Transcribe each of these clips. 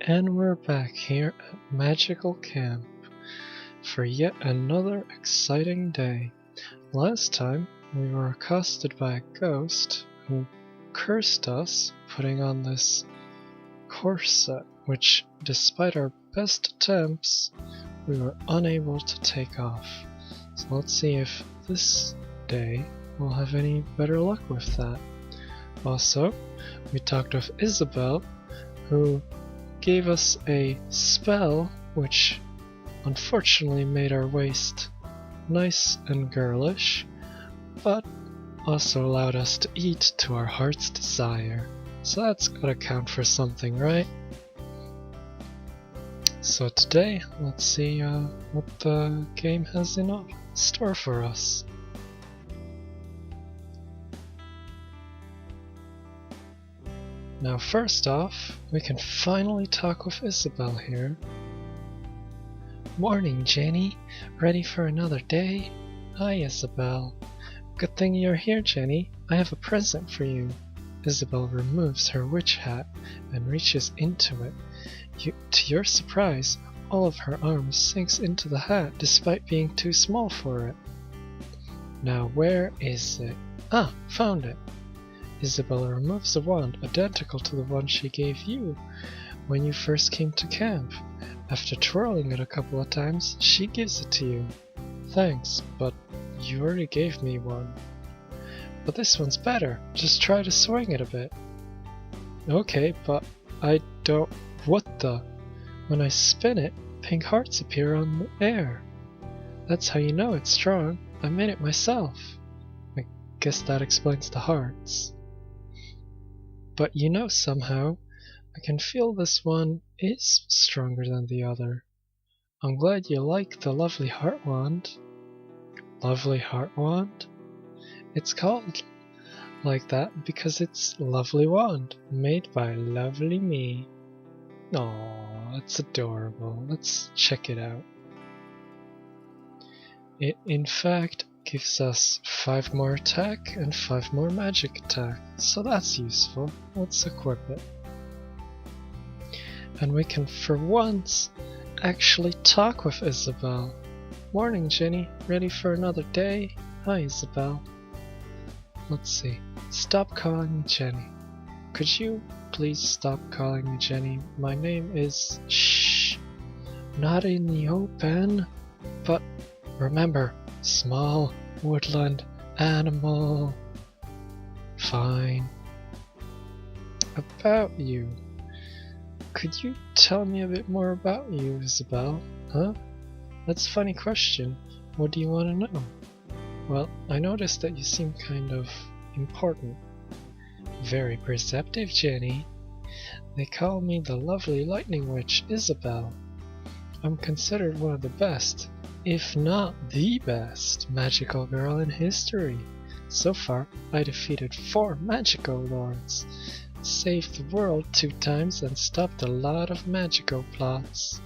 And we're back here at Magical Camp for yet another exciting day. Last time we were accosted by a ghost who cursed us, putting on this corset, which despite our best attempts, we were unable to take off. So let's see if this day we'll have any better luck with that. Also, we talked with Isabelle, who gave us a spell which unfortunately made our waist nice and girlish, but also allowed us to eat to our heart's desire. So that's gotta count for something, right? So today, let's see what the game has in store for us. Now first off, we can finally talk with Isabelle here. Morning, Jenny. Ready for another day? Hi, Isabelle. Good thing you're here, Jenny. I have a present for you. Isabelle removes her witch hat and reaches into it. To your surprise, all of her arms sinks into the hat despite being too small for it. Now where is it? Ah, found it. Isabelle removes a wand identical to the one she gave you when you first came to camp. After twirling it a couple of times, she gives it to you. Thanks, but you already gave me one. But this one's better. Just try to swing it a bit. Okay, but I don't... What the? When I spin it, pink hearts appear on the air. That's how you know it's strong. I made it myself. I guess that explains the hearts. But you know, somehow, I can feel this one is stronger than the other. I'm glad you like the lovely heart wand. Lovely heart wand? It's called like that because it's lovely wand, made by lovely me. Aww, that's adorable. Let's check it out. It, in fact, gives us 5 more attack and 5 more magic attack, so that's useful. Let's equip it. And we can, for once, actually talk with Isabelle. Morning, Jenny. Ready for another day? Hi, Isabelle. Let's see. Stop calling me Jenny. Could you please stop calling me Jenny? My name is... Shh! Not in the open. But remember, small woodland animal. Fine. About you. Could you tell me a bit more about you, Isabelle? Huh? That's a funny question. What do you want to know? Well, I noticed that you seem kind of important. Very perceptive, Jenny. They call me the lovely lightning witch, Isabelle. I'm considered one of the best, if not the best, magical girl in history. So far, I defeated 4 magico lords, saved the world 2 times, and stopped a lot of magico plots.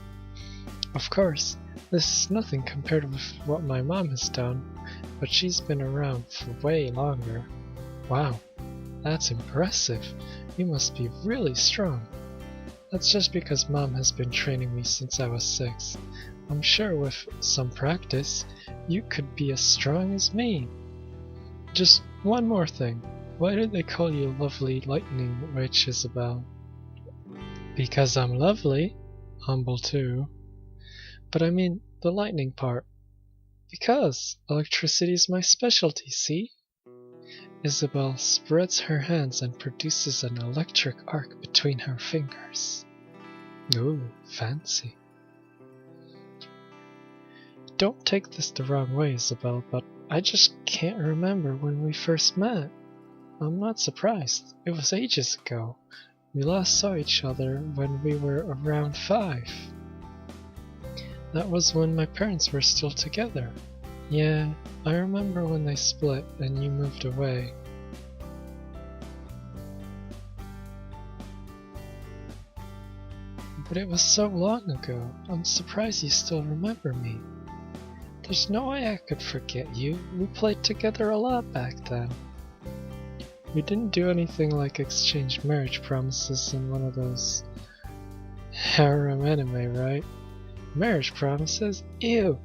Of course, this is nothing compared with what my mom has done, but she's been around for way longer. Wow, that's impressive. You must be really strong. That's just because Mom has been training me since I was 6. I'm sure with some practice, you could be as strong as me. Just one more thing. Why did they call you Lovely Lightning Witch, Isabelle? Because I'm lovely. Humble too. But I mean the lightning part. Because electricity is my specialty, see? Isabelle spreads her hands and produces an electric arc between her fingers. Ooh, fancy. Don't take this the wrong way, Isabelle, but I just can't remember when we first met. I'm not surprised. It was ages ago. We last saw each other when we were around 5. That was when my parents were still together. Yeah, I remember when they split and you moved away. But it was so long ago, I'm surprised you still remember me. There's no way I could forget you. We played together a lot back then. We didn't do anything like exchange marriage promises in one of those harem anime, right? Marriage promises? Ew!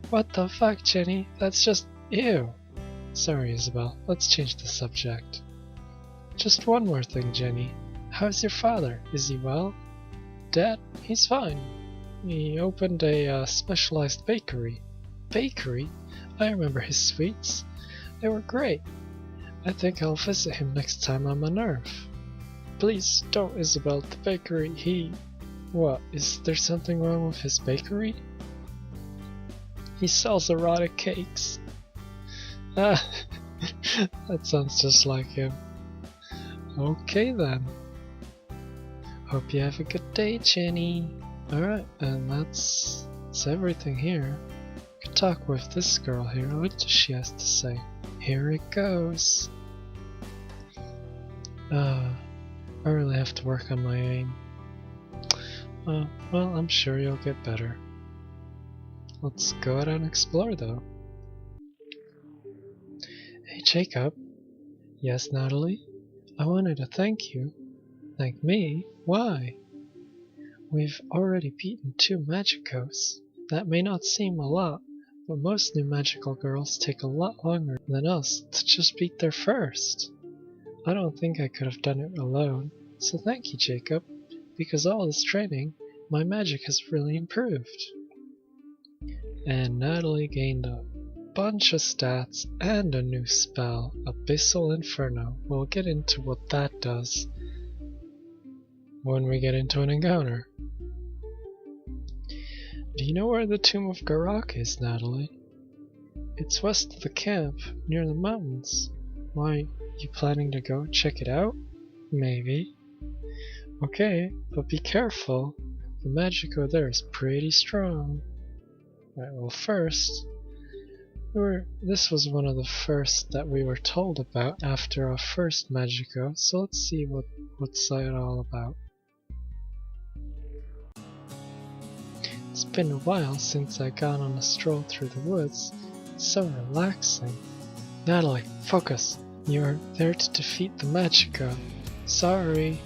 What the fuck, Jenny? That's just ew! Sorry, Isabelle. Let's change the subject. Just one more thing, Jenny. How's your father? Is he well? Dad? He's fine. He opened a specialized bakery. Bakery? I remember his sweets. They were great. I think I'll visit him next time I'm on Earth. Please don't, Isabelle. The bakery, What? Is there something wrong with his bakery? He sells erotic cakes. Ah, that sounds just like him. Okay then. Hope you have a good day, Jenny. Alright, and that's everything here. Could talk with this girl here. What does she has to say? Here it goes. I really have to work on my aim. Well, I'm sure you'll get better. Let's go out and explore though. Hey Jacob. Yes, Natalie? I wanted to thank you. Thank me? Why? We've already beaten 2 magicos. That may not seem a lot, but most new magical girls take a lot longer than us to just beat their first. I don't think I could have done it alone, so thank you, Jacob. Because all this training, my magic has really improved. And Natalie gained a bunch of stats and a new spell, Abyssal Inferno. We'll get into what that does when we get into an encounter. Do you know where the Tomb of Garak is, Natalie? It's west of the camp, near the mountains. Why, you planning to go check it out? Maybe. Okay, but be careful. The magico there is pretty strong. Right, well first, this was one of the first that we were told about after our first magico, so let's see what's it all about. It's been a while since I got on a stroll through the woods. It's so relaxing. Natalie, focus! You're there to defeat the magico. Sorry.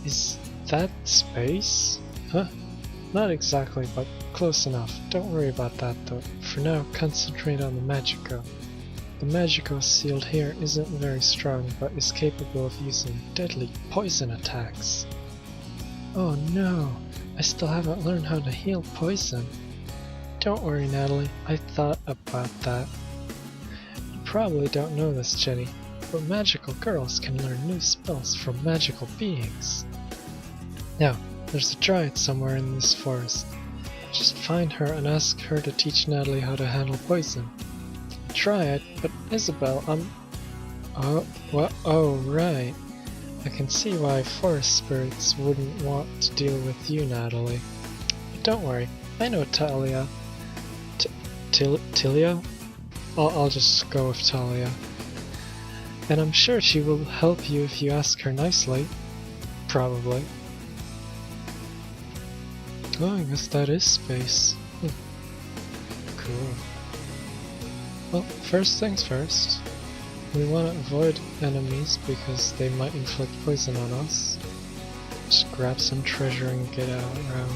Is that space? Huh? Not exactly, but close enough. Don't worry about that though. For now, concentrate on the magico. The magico sealed here isn't very strong, but is capable of using deadly poison attacks. Oh no, I still haven't learned how to heal poison. Don't worry, Natalie, I thought about that. You probably don't know this, Jenny, but magical girls can learn new spells from magical beings. Now, there's a dryad somewhere in this forest. Just find her and ask her to teach Natalie how to handle poison. Dryad? But Isabelle, Oh, right. I can see why forest spirits wouldn't want to deal with you, Natalie. But don't worry, I know Talia. Tilia? I'll just go with Talia. And I'm sure she will help you if you ask her nicely. Probably. Oh, I guess that is space. Cool. Well, first things first. We want to avoid enemies because they might inflict poison on us. Just grab some treasure and get out around.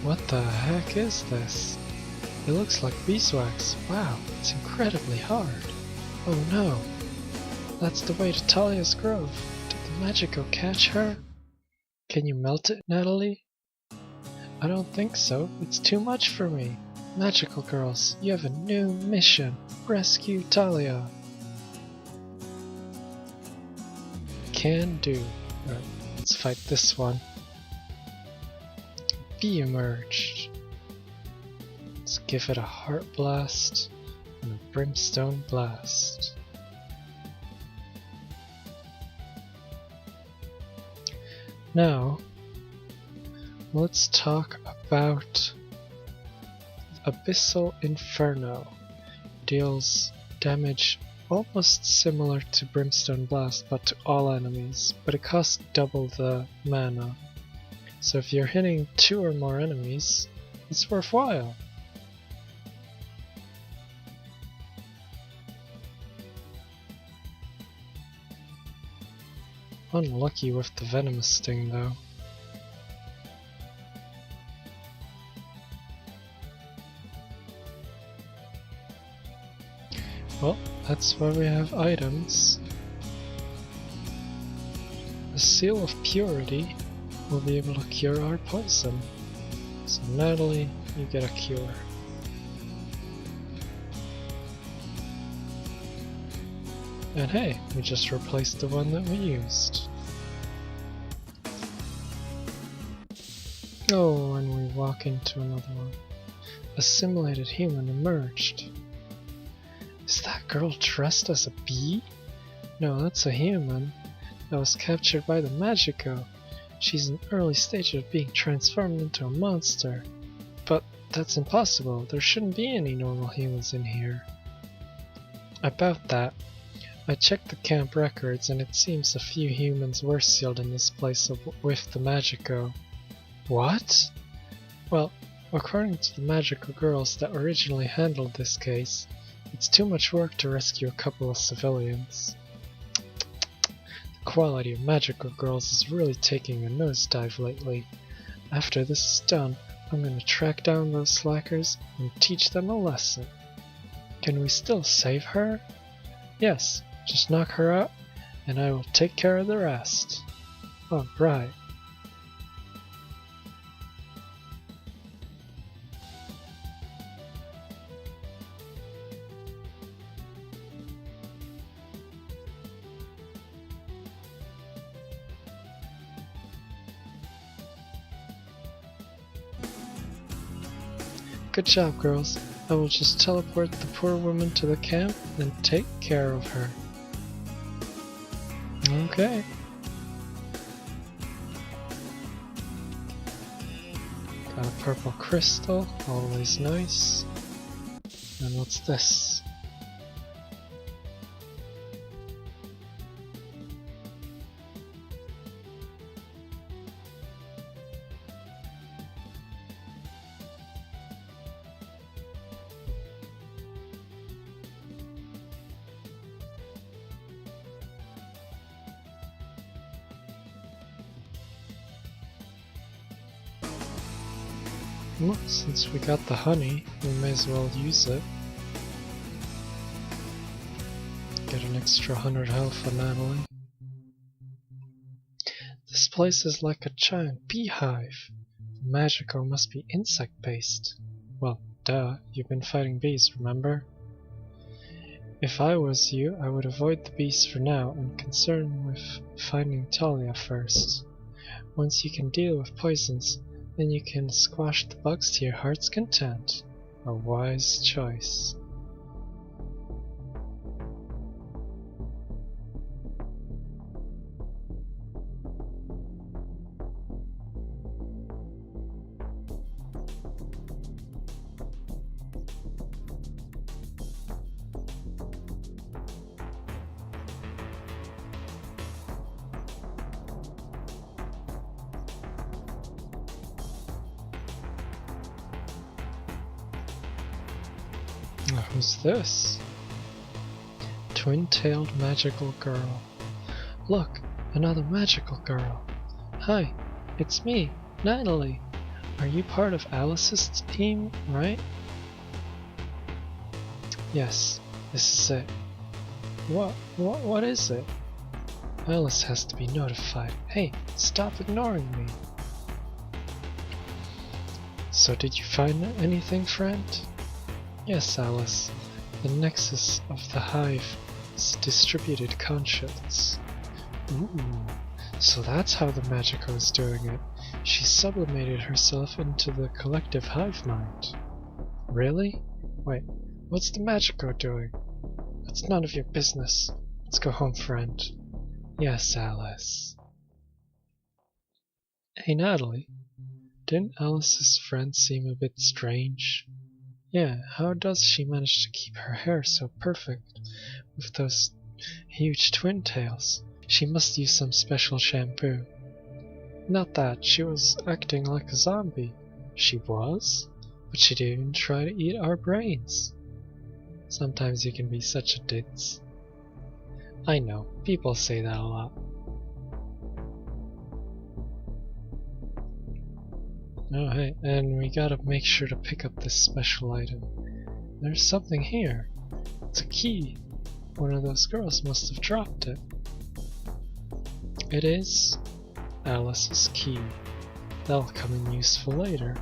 What the heck is this? It looks like beeswax. Wow, it's incredibly hard. Oh no. That's the way to Talia's Grove. Did the magico catch her? Can you melt it, Natalie? I don't think so. It's too much for me. Magical girls, you have a new mission. Rescue Talia. Can do. Alright, let's fight this one. Be emerged. Let's give it a heart blast and a brimstone blast. Now, let's talk about Abyssal Inferno. Deals damage almost similar to Brimstone Blast, but to all enemies, but it costs double the mana. So if you're hitting 2 or more enemies, it's worthwhile. Unlucky with the venomous sting though. That's why we have items. The seal of purity will be able to cure our poison. So Natalie, you get a cure. And hey, we just replaced the one that we used. Oh, and we walk into another one. A simulated human emerged. Is that girl dressed as a bee? No, that's a human that was captured by the magico. She's in early stage of being transformed into a monster. But that's impossible. There shouldn't be any normal humans in here. About that, I checked the camp records and it seems a few humans were sealed in this place with the magico. What? Well, according to the magical girls that originally handled this case, it's too much work to rescue a couple of civilians. The quality of magical girls is really taking a nosedive lately. After this is done, I'm gonna track down those slackers and teach them a lesson. Can we still save her? Yes, just knock her out and I will take care of the rest. Alright. Good job, girls. I will just teleport the poor woman to the camp and take care of her. Okay. Got a purple crystal, always nice. And what's this? Well, since we got the honey, we may as well use it. Get an extra 100 health for Natalie. This place is like a giant beehive. The magico must be insect-based. Well, duh, you've been fighting bees, remember? If I was you, I would avoid the bees for now and concern with finding Talia first. Once you can deal with poisons, then you can squash the bugs to your heart's content. A wise choice. Who's this? Twin-tailed magical girl. Look, another magical girl. Hi, it's me, Natalie. Are you part of Alice's team, right? Yes, this is it. What is it? Alice has to be notified. Hey, stop ignoring me. So did you find anything, friend? Yes, Alice. The nexus of the Hive is distributed conscience. Ooh, so that's how the magico is doing it. She sublimated herself into the collective hive mind. Really? Wait, what's the magico doing? That's none of your business. Let's go home, friend. Yes, Alice. Hey, Natalie. Didn't Alice's friend seem a bit strange? Yeah, how does she manage to keep her hair so perfect with those huge twin tails? She must use some special shampoo. Not that, she was acting like a zombie. She was? But she didn't even try to eat our brains. Sometimes you can be such a ditz. I know, people say that a lot. Oh hey, and we gotta make sure to pick up this special item. There's something here. It's a key. One of those girls must have dropped it. It is Alice's key. That'll come in useful later.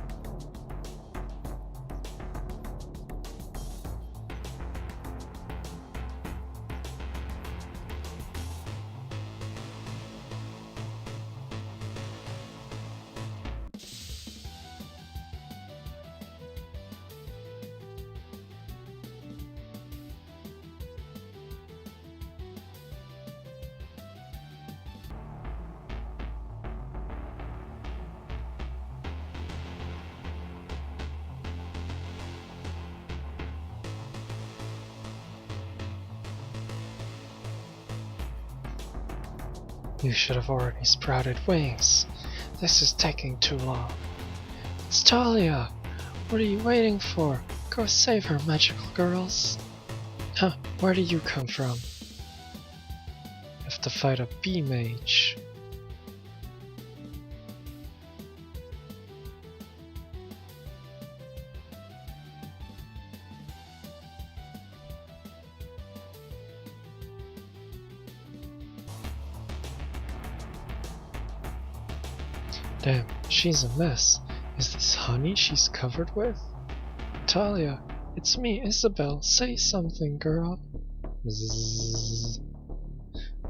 You should have already sprouted wings. This is taking too long. It's Talia! What are you waiting for? Go save her, magical girls. Huh, where did you come from? Have to fight a bee mage. Damn, she's a mess. Is this honey she's covered with? Talia, it's me, Isabelle. Say something, girl. Zzz.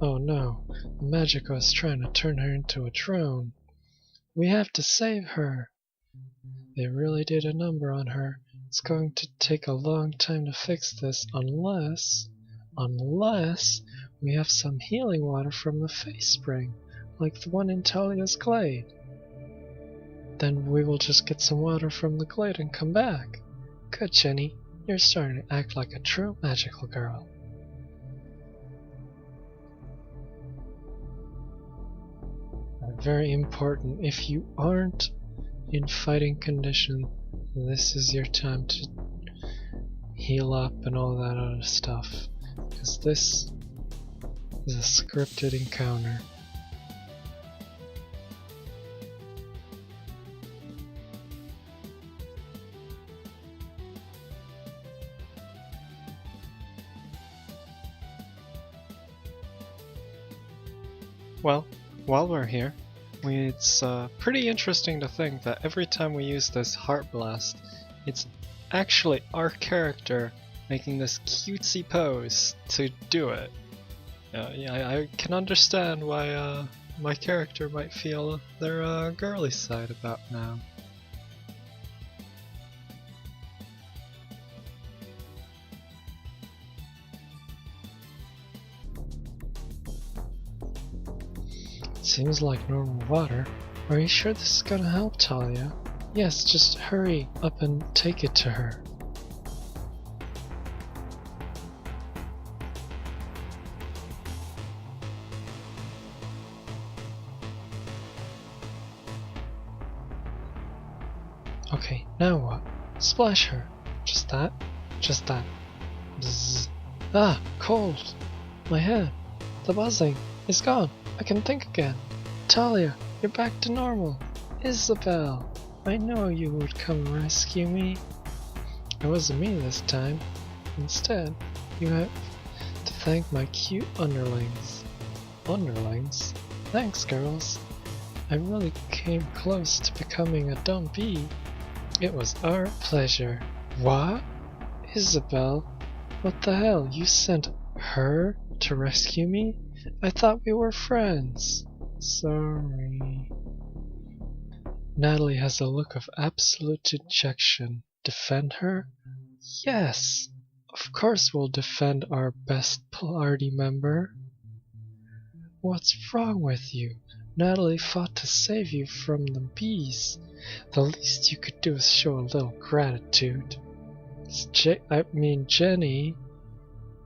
Oh no, the magico is trying to turn her into a drone. We have to save her. They really did a number on her. It's going to take a long time to fix this unless we have some healing water from the face spring, like the one in Talia's glade. Then we will just get some water from the glade and come back. Good, Jenny. You're starting to act like a true magical girl. Very important. If you aren't in fighting condition, this is your time to heal up and all that other stuff. Because this is a scripted encounter. Well, while we're here, it's pretty interesting to think that every time we use this Heart Blast, it's actually our character making this cutesy pose to do it. Yeah, I can understand why my character might feel their girly side about now. Seems like normal water. Are you sure this is gonna help, Talia? Yes, just hurry up and take it to her. Okay, now what? Splash her. Just that. Just that. Bzzz. Ah, cold. My head. The buzzing. It's gone. I can think again. Talia, you're back to normal. Isabelle, I know you would come rescue me. It wasn't me this time. Instead, you have to thank my cute underlings. Underlings? Thanks, girls. I really came close to becoming a dumb bee. It was our pleasure. What? Isabelle, what the hell? You sent her to rescue me? I thought we were friends. Sorry. Natalie has a look of absolute dejection. Defend her? Yes! Of course we'll defend our best party member. What's wrong with you? Natalie fought to save you from the bees. The least you could do is show a little gratitude. Jenny,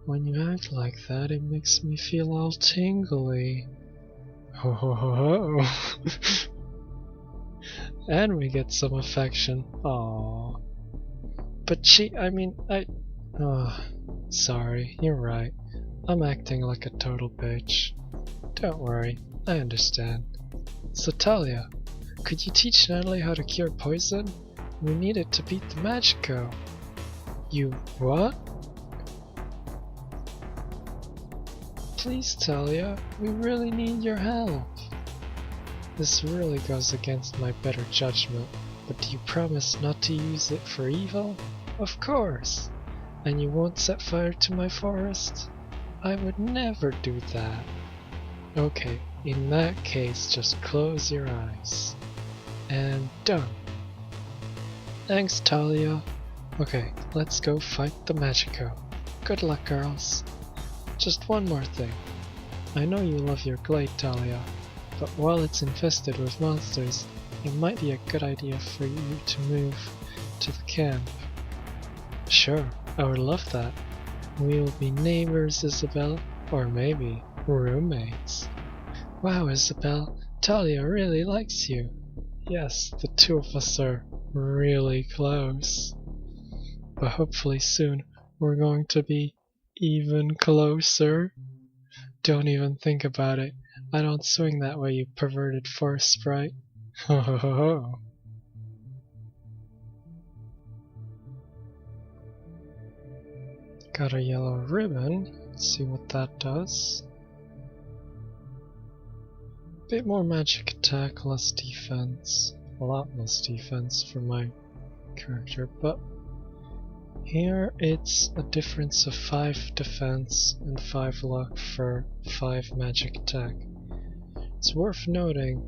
when you act like that, it makes me feel all tingly. Ho ho ho ho. And we get some affection. Aww. But sorry, you're right. I'm acting like a total bitch. Don't worry, I understand. So Talia, could you teach Natalie how to cure poison? We need it to beat the magico. You what? Please, Talia, we really need your help. This really goes against my better judgment, but do you promise not to use it for evil? Of course! And you won't set fire to my forest? I would never do that. Okay, in that case, just close your eyes. And done. Thanks, Talia. Okay, let's go fight the magico. Good luck, girls. Just one more thing. I know you love your glade, Talia, but while it's infested with monsters, it might be a good idea for you to move to the camp. Sure, I would love that. We will be neighbors, Isabelle, or maybe roommates. Wow, Isabelle, Talia really likes you. Yes, the two of us are really close. But hopefully soon we're going to be even closer. Don't even think about it. I don't swing that way, you perverted forest sprite. Ho ho ho ho. Got a yellow ribbon. Let's see what that does. Bit more magic attack, less defense. A lot less defense for my character, but here it's a difference of 5 defense and 5 luck for 5 magic attack. It's worth noting,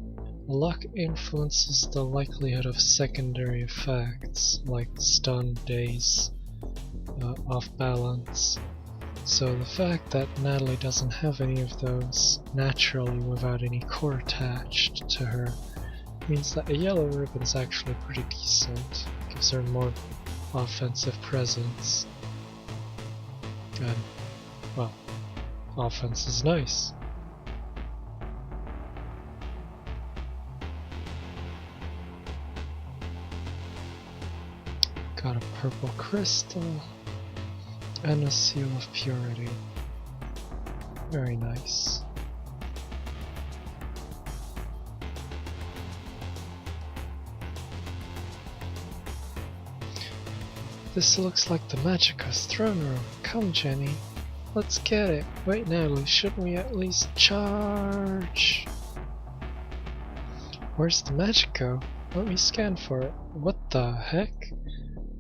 luck influences the likelihood of secondary effects like stun, daze, off balance. So the fact that Natalie doesn't have any of those naturally without any core attached to her means that a yellow ribbon is actually pretty decent. Gives her more offensive presence. And, well, offense is nice. Got a purple crystal and a seal of purity. Very nice. This looks like the Magico's throne room. Come, Jenny. Let's get it. Wait, Natalie, shouldn't we at least charge? Where's the Magico? Let me scan for it. What the heck?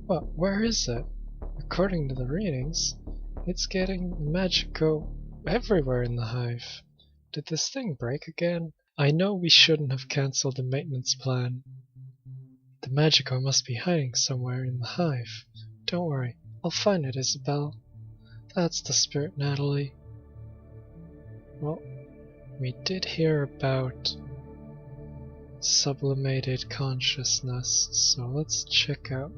What? Where is it? According to the readings, it's getting the Magico everywhere in the hive. Did this thing break again? I know we shouldn't have cancelled the maintenance plan. The Magico must be hiding somewhere in the hive. Don't worry, I'll find it, Isabelle. That's the spirit, Natalie. Well, we did hear about sublimated consciousness, so let's check out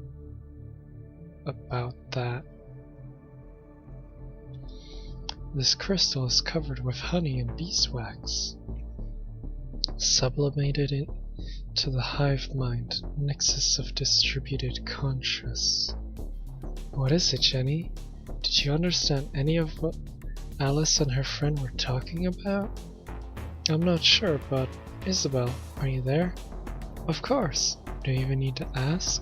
about that. This crystal is covered with honey and beeswax. Sublimated into the hive mind, nexus of distributed conscious. What is it, Jenny? Did you understand any of what Alice and her friend were talking about? I'm not sure, but Isabelle, are you there? Of course. Do you even need to ask?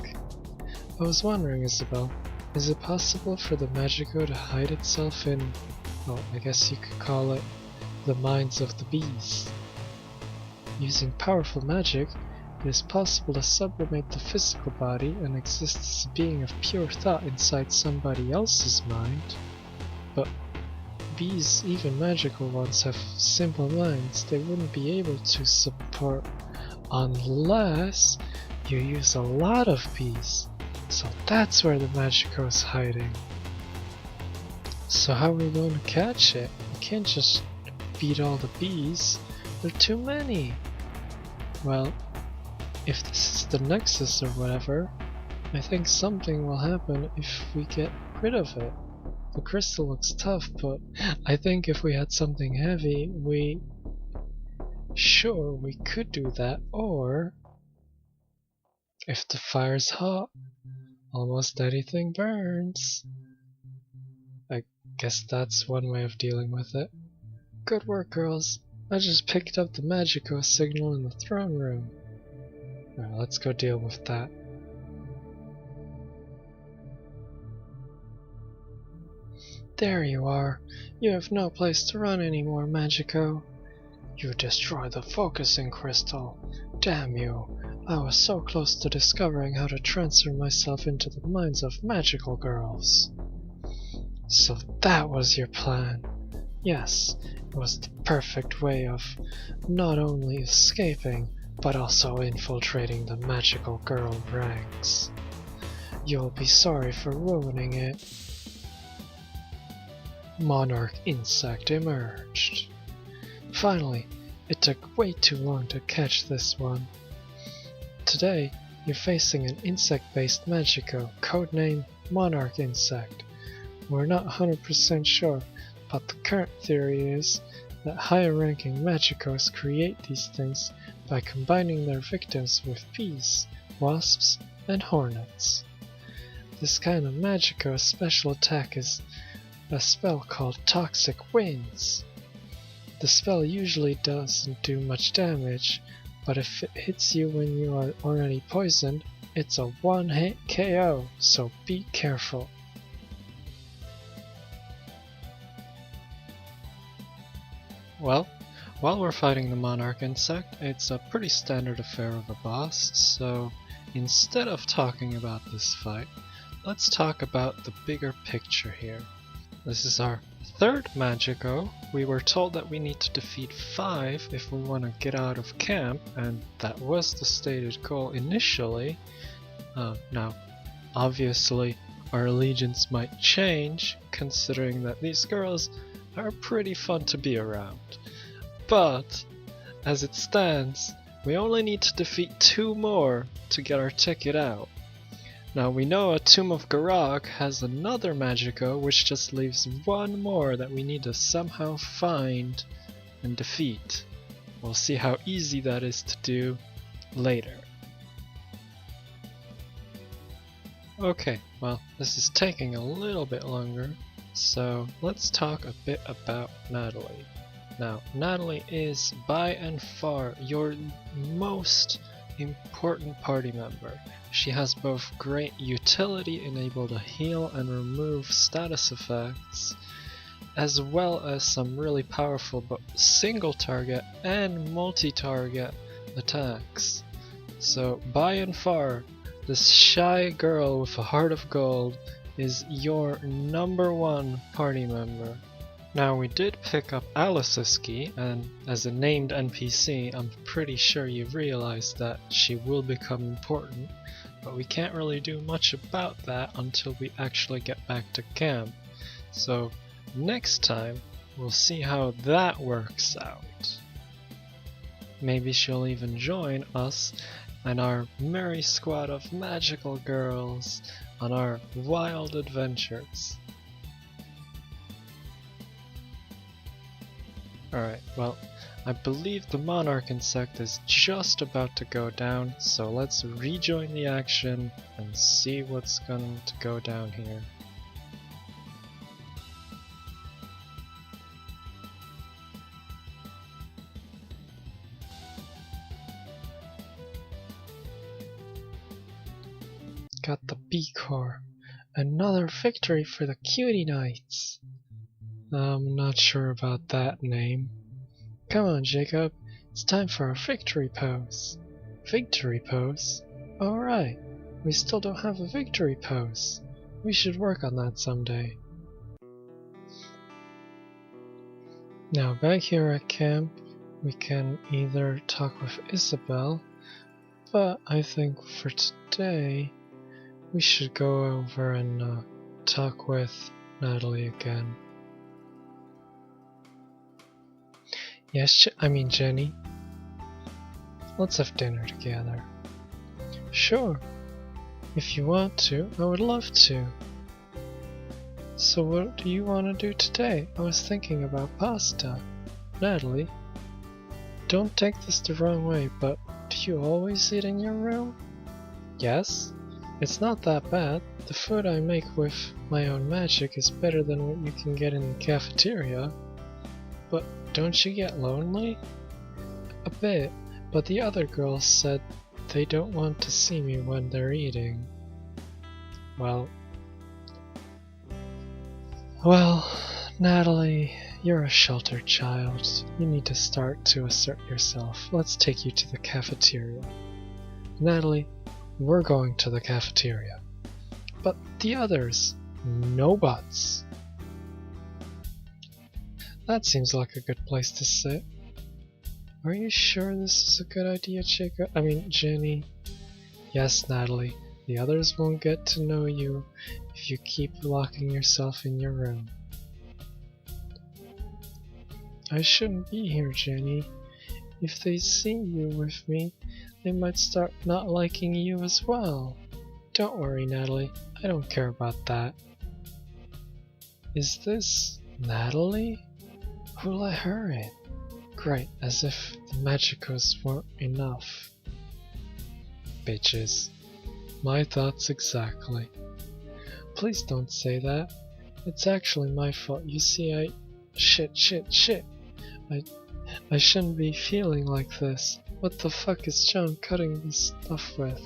I was wondering, Isabelle, is it possible for the magico to hide itself in, well, I guess you could call it, the minds of the bees? Using powerful magic, it is possible to sublimate the physical body and exist as a being of pure thought inside somebody else's mind. But bees, even magical ones, have simple minds they wouldn't be able to support unless you use a lot of bees. So that's where the magico is hiding. So how are we going to catch it? We can't just beat all the bees. There are too many. Well, if this is the nexus or whatever, I think something will happen if we get rid of it. The crystal looks tough, but I think if we had something heavy, Sure, we could do that, or if the fire's hot, almost anything burns. I guess that's one way of dealing with it. Good work, girls. I just picked up the magico signal in the throne room. Alright, let's go deal with that. There you are. You have no place to run anymore, Magico. You destroyed the focusing crystal. Damn you. I was so close to discovering how to transfer myself into the minds of magical girls. So that was your plan. Yes, it was the perfect way of not only escaping, but also infiltrating the magical girl ranks. You'll be sorry for ruining it. Monarch insect emerged. Finally, it took way too long to catch this one. Today, you're facing an insect-based magico, codename Monarch Insect. We're not 100% sure, but the current theory is that higher-ranking magicos create these things by combining their victims with bees, wasps, and hornets. This kind of magico's special attack is a spell called Toxic Winds. The spell usually doesn't do much damage, but if it hits you when you are already poisoned, it's a one-hit KO, so be careful. Well, while we're fighting the Monarch insect, it's a pretty standard affair of a boss, so instead of talking about this fight, let's talk about the bigger picture here. This is our third magico. We were told that we need to defeat 5 if we want to get out of camp, and that was the stated goal initially. Now, obviously, our allegiance might change, considering that these girls are pretty fun to be around. But, as it stands, we only need to defeat 2 more to get our ticket out. Now we know a Tomb of Garag has another magico, which just leaves 1 more that we need to somehow find and defeat. We'll see how easy that is to do later. Okay, well, this is taking a little bit longer, so let's talk a bit about Natalie. Now, Natalie is by and far your most important party member. She has both great utility, able to heal and remove status effects, as well as some really powerful but single target and multi-target attacks. So by and far, this shy girl with a heart of gold is your #1 party member. Now we did pick up Alice's key, and as a named NPC, I'm pretty sure you've realized that she will become important, but we can't really do much about that until we actually get back to camp. So next time, we'll see how that works out. Maybe she'll even join us and our merry squad of magical girls on our wild adventures. Alright, well, I believe the Monarch insect is just about to go down, so let's rejoin the action and see what's going to go down here. Got the B-Core. Another victory for the Cutie Knights. I'm not sure about that name. Come on, Jacob. It's time for our victory pose. Victory pose? Alright. We still don't have a victory pose. We should work on that someday. Now back here at camp, we can either talk with Isabelle, but I think for today we should go over and talk with Natalie again. Yes, Jenny. Let's have dinner together. Sure. If you want to, I would love to. So what do you want to do today? I was thinking about pasta. Natalie, don't take this the wrong way, but do you always eat in your room? Yes. It's not that bad. The food I make with my own magic is better than what you can get in the cafeteria. But don't you get lonely? A bit, but the other girls said they don't want to see me when they're eating. Well, Well, Natalie, you're a sheltered child. You need to start to assert yourself. Let's take you to the cafeteria. Natalie, we're going to the cafeteria. But the others, no buts. That seems like a good place to sit. Are you sure this is a good idea, Jenny? Yes, Natalie. The others won't get to know you if you keep locking yourself in your room. I shouldn't be here, Jenny. If they see you with me, they might start not liking you as well. Don't worry, Natalie. I don't care about that. Is this Natalie? Who let her in? Great, as if the magicos weren't enough. Bitches. My thoughts exactly. Please don't say that. It's actually my fault. You see, Shit. I shouldn't be feeling like this. What the fuck is John cutting this stuff with?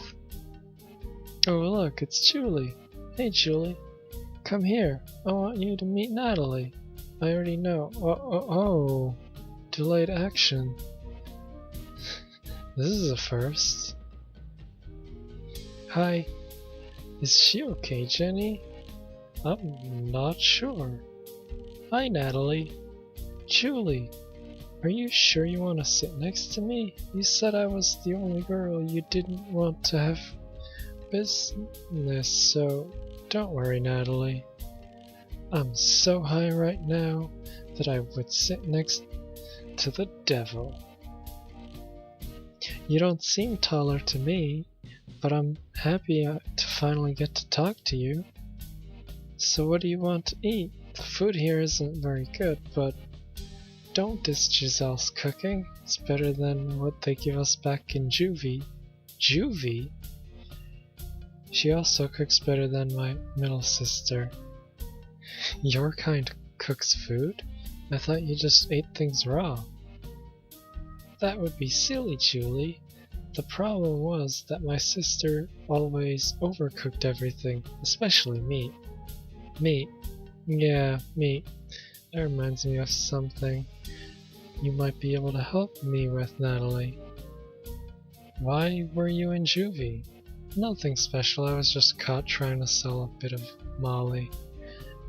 Oh look, it's Julie. Hey Julie. Come here. I want you to meet Natalie. I already know. Oh. Delayed action. This is a first. Hi. Is she okay, Jenny? I'm not sure. Hi, Natalie. Julie, are you sure you want to sit next to me? You said I was the only girl you didn't want to have business, so don't worry, Natalie. I'm so high right now that I would sit next to the devil. You don't seem taller to me, but I'm happy to finally get to talk to you. So what do you want to eat? The food here isn't very good, but don't diss Giselle's cooking. It's better than what they give us back in Juvie. Juvie? She also cooks better than my middle sister. Your kind cooks food? I thought you just ate things raw. That would be silly, Julie. The problem was that my sister always overcooked everything, especially meat. Meat? Yeah, meat. That reminds me of something you might be able to help me with, Natalie. Why were you in Juvie? Nothing special, I was just caught trying to sell a bit of Molly.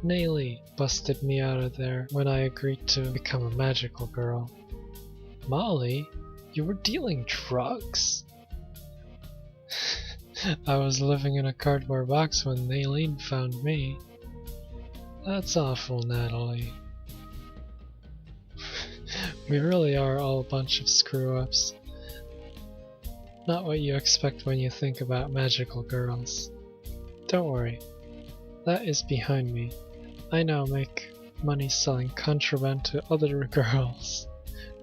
Natalie busted me out of there when I agreed to become a magical girl. Molly? You were dealing drugs? I was living in a cardboard box when Natalie found me. That's awful, Natalie. We really are all a bunch of screw-ups. Not what you expect when you think about magical girls. Don't worry. That is behind me. I now make money selling contraband to other girls.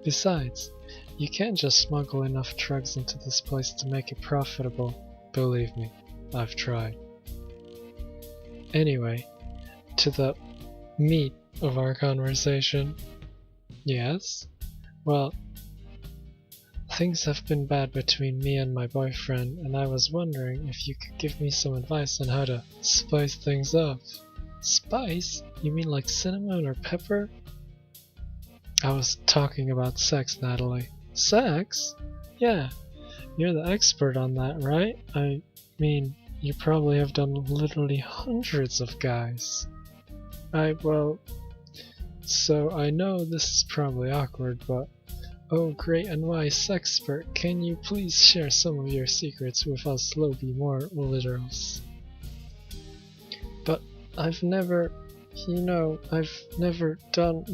Besides, you can't just smuggle enough drugs into this place to make it profitable. Believe me, I've tried. Anyway, to the meat of our conversation. Yes? Well, things have been bad between me and my boyfriend, and I was wondering if you could give me some advice on how to spice things up. Spice? You mean like cinnamon or pepper? I was talking about sex, Natalie. Sex? Yeah, you're the expert on that, right? I mean, you probably have done literally hundreds of guys. So I know this is probably awkward, but oh great and wise sexpert, can you please share some of your secrets with us low-B more literals? But I've never done,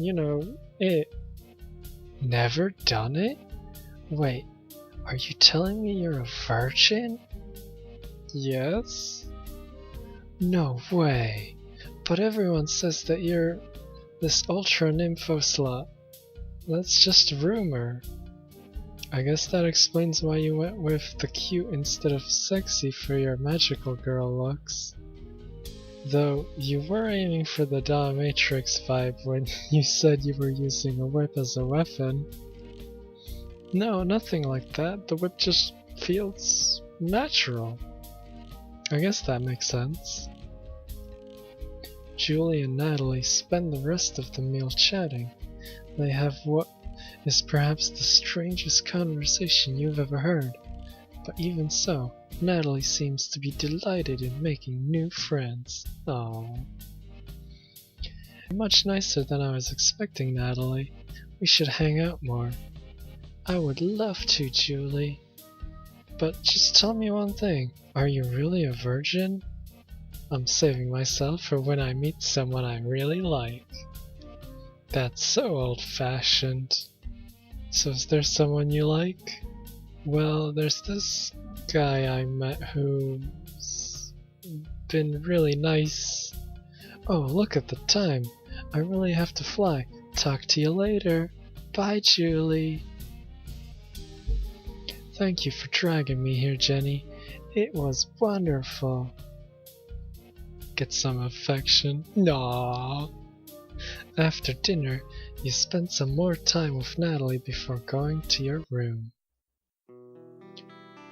it. Never done it? Wait, are you telling me you're a virgin? Yes? No way. But everyone says that you're this ultra nympho slut. That's just a rumor. I guess that explains why you went with the cute instead of sexy for your magical girl looks. Though you were aiming for the dominatrix vibe when you said you were using a whip as a weapon. No, nothing like that. The whip just feels natural. I guess that makes sense. Julie and Natalie spend the rest of the meal chatting. They have what is perhaps the strangest conversation you've ever heard. But even so, Natalie seems to be delighted in making new friends. Aww. Much nicer than I was expecting, Natalie. We should hang out more. I would love to, Julie. But just tell me one thing. Are you really a virgin? I'm saving myself for when I meet someone I really like. That's so old-fashioned. So is there someone you like? Well, there's this guy I met who's been really nice. Oh, look at the time. I really have to fly. Talk to you later. Bye, Julie. Thank you for dragging me here, Jenny. It was wonderful. Get some affection. Aww. After dinner, you spend some more time with Natalie before going to your room.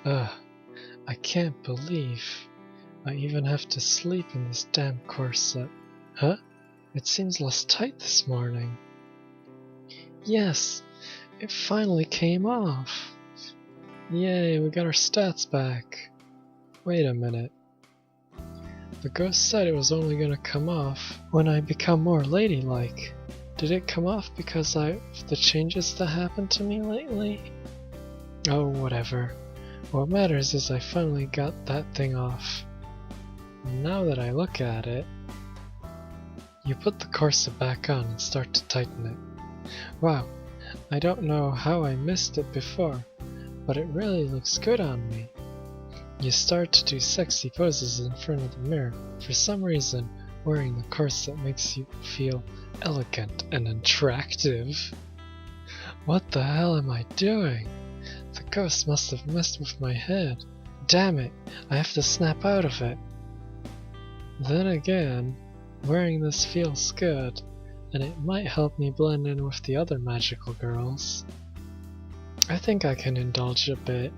Ugh, I can't believe I even have to sleep in this damn corset. Huh? It seems less tight this morning. Yes, it finally came off. Yay, we got our stats back. Wait a minute. The ghost said it was only gonna come off when I become more ladylike. Did it come off because of the changes that happened to me lately? Oh, whatever. What matters is I finally got that thing off. Now that I look at it, you put the corset back on and start to tighten it. Wow, I don't know how I missed it before, but it really looks good on me. You start to do sexy poses in front of the mirror. For some reason, wearing the corset makes you feel elegant and attractive. What the hell am I doing? The ghost must have messed with my head. Damn it, I have to snap out of it. Then again, wearing this feels good, and it might help me blend in with the other magical girls. I think I can indulge a bit.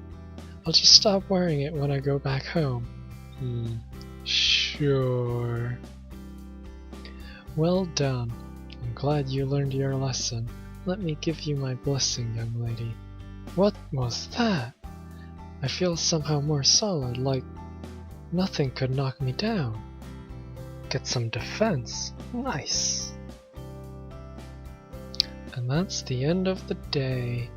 I'll just stop wearing it when I go back home. Sure. Well done. I'm glad you learned your lesson. Let me give you my blessing, young lady. What was that? I feel somehow more solid, like nothing could knock me down. Get some defense. Nice. And that's the end of the day.